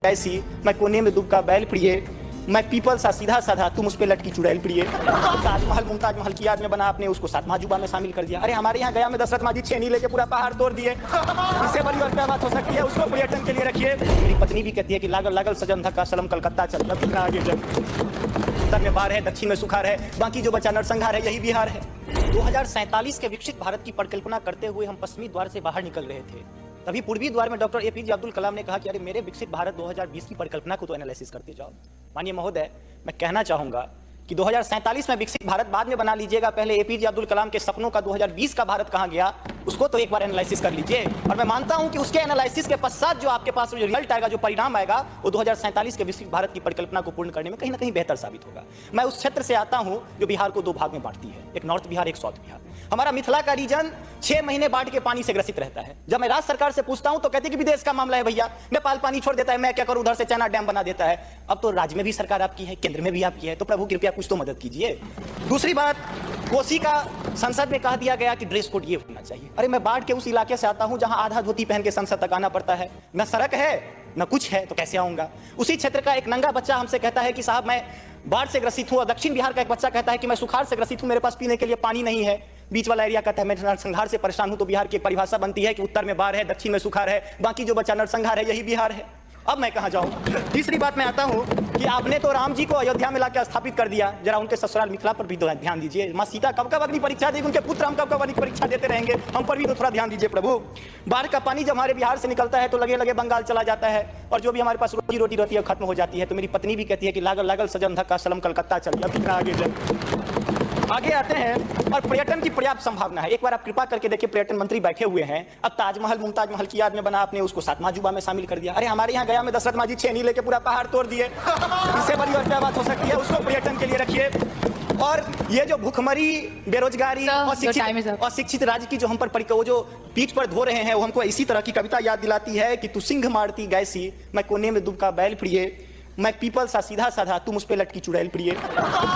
ऐसी मैं कोने में दुबका बैल प्रिय, मैं पीपल सा सीधा साधा, तुम उस पे लटकी चुड़ैल प्रिय। ताजमहल मुमताज महल की याद में बना, आपने उसको सातवां अजूबा में शामिल कर दिया। अरे हमारे यहाँ गया में दशरथ माजी छेनी लेके पूरा पहाड़ तोड़ दिए। इससे बड़ी और क्या बात हो सकती है? उसको पर्यटन के लिए रखिए। मेरी पत्नी भी कहती है कि लागल लागल सजन धक्का सलम कलकत्ता चल, अब कितना आगे चल। उत्तर में बाढ़ है, दक्षिण में सुखार है, बाकी जो बचा नरसंहार है, यही बिहार है। 2047 के विकसित भारत की परिकल्पना करते हुए हम पश्चिमी द्वार से बाहर निकल रहे थे, तभी पूर्वी द्वार में डॉक्टर एपीजे अब्दुल कलाम ने कहा कि अरे मेरे विकसित भारत 2020 की परिकल्पना को तो एनालिसिस करते जाओ। माननीय महोदय, मैं कहना चाहूंगा कि 2047 में विकसित भारत बाद में बना लीजिएगा, पहले एपीजे अब्दुल कलाम के सपनों का 2020 का भारत कहां गया उसको तो एक बार एनालिसिस कर लीजिए। और मैं मानता हूं कि उसके एनालिसिस के पश्चात जो आपके पास जो रिजल्ट आएगा, जो परिणाम आएगा, वो 2047 के विकसित भारत की परिकल्पना को पूर्ण करने में कहीं ना कहीं बेहतर साबित होगा। मैं उस क्षेत्र से आता हूं जो बिहार को दो भाग में बांटती है, एक नॉर्थ बिहार, एक साउथ बिहार। हमारा मिथिला का रीजन 6 महीने बाढ़ के पानी से ग्रसित रहता है। जब मैं राज्य सरकार से पूछता हूं तो कहते हैं कि विदेश का मामला है भैया, नेपाल पानी छोड़ देता है, मैं क्या करूं, उधर से चाइना डैम बना देता है। अब तो राज्य में भी सरकार आपकी है, केंद्र में भी आपकी है, तो प्रभु कृपया कुछ तो मदद कीजिए। दूसरी बात, कोसी का संसद में कह दिया गया कि ड्रेस कोड ये होना चाहिए। अरे मैं बाढ़ के उस इलाके से आता हूं जहां आधा धोती पहन के संसद तक आना पड़ता है, न सड़क है न कुछ है, तो कैसे आऊंगा? उसी क्षेत्र का एक नंगा बच्चा हमसे कहता है कि साहब मैं बाढ़ से ग्रसित हूं, और दक्षिण बिहार का एक बच्चा कहता है कि मैं सुखाड़ से ग्रसित हूं, मेरे पास पीने के लिए पानी नहीं है। बीच वाला एरिया कहता है मैं नरसंहार से परेशान हूं। तो बिहार की एक परिभाषा बनती है कि उत्तर में बाढ़ है, दक्षिण में सुखाड़ है, बाकी जो बचा नरसंहार है, यही बिहार है। अब मैं कहां जाऊं? तीसरी बात मैं आता हूं कि आपने तो राम जी को अयोध्या में लाकर स्थापित कर दिया, जरा उनके ससुराल मिथिला पर भी ध्यान दीजिए। मां सीता कब कब अग्नि परीक्षा देगी, उनके पुत्र हम कब कब अग्नि परीक्षा देते रहेंगे, हम पर भी तो थोड़ा ध्यान दीजिए प्रभु। बाढ़ का पानी जब हमारे बिहार से निकलता है तो लगे लगे बंगाल चला जाता है, और जो भी हमारे पास रोजी रोटी रहती है खत्म हो जाती है। तो मेरी पत्नी भी कहती है कि लागल लागल सजन धक्का सलम कलकत्ता चल, अब कितना आगे चल। आगे आते हैं, और पर्यटन की पर्याप्त संभावना है। एक बार आप कृपा करके देखिए, पर्यटन मंत्री बैठे हुए हैं, अब ताजमहल मुमताज महल की याद में बना, आपने उसको सातवां अजूबा में शामिल कर दिया। अरे हमारे यहाँ गया में दशरथ माजी छेनी लेके पूरा पहाड़ तोड़ दिए। इससे बड़ी और क्या बात हो सकती है? उसको पर्यटन के लिए रखिए। और ये जो भूखमरी, बेरोजगारी और शिक्षित राज्य की जो हम पर वो जो पीठ पर धो रहे हैं, वो हमको इसी तरह की कविता याद दिलाती है कि तू सिंह मारती गैसी, मैं कोने में दुबका बैल प्रिय, मैं पीपल सा सीधा साधा, तुम उस पे लटकी चुड़ैल प्रिय।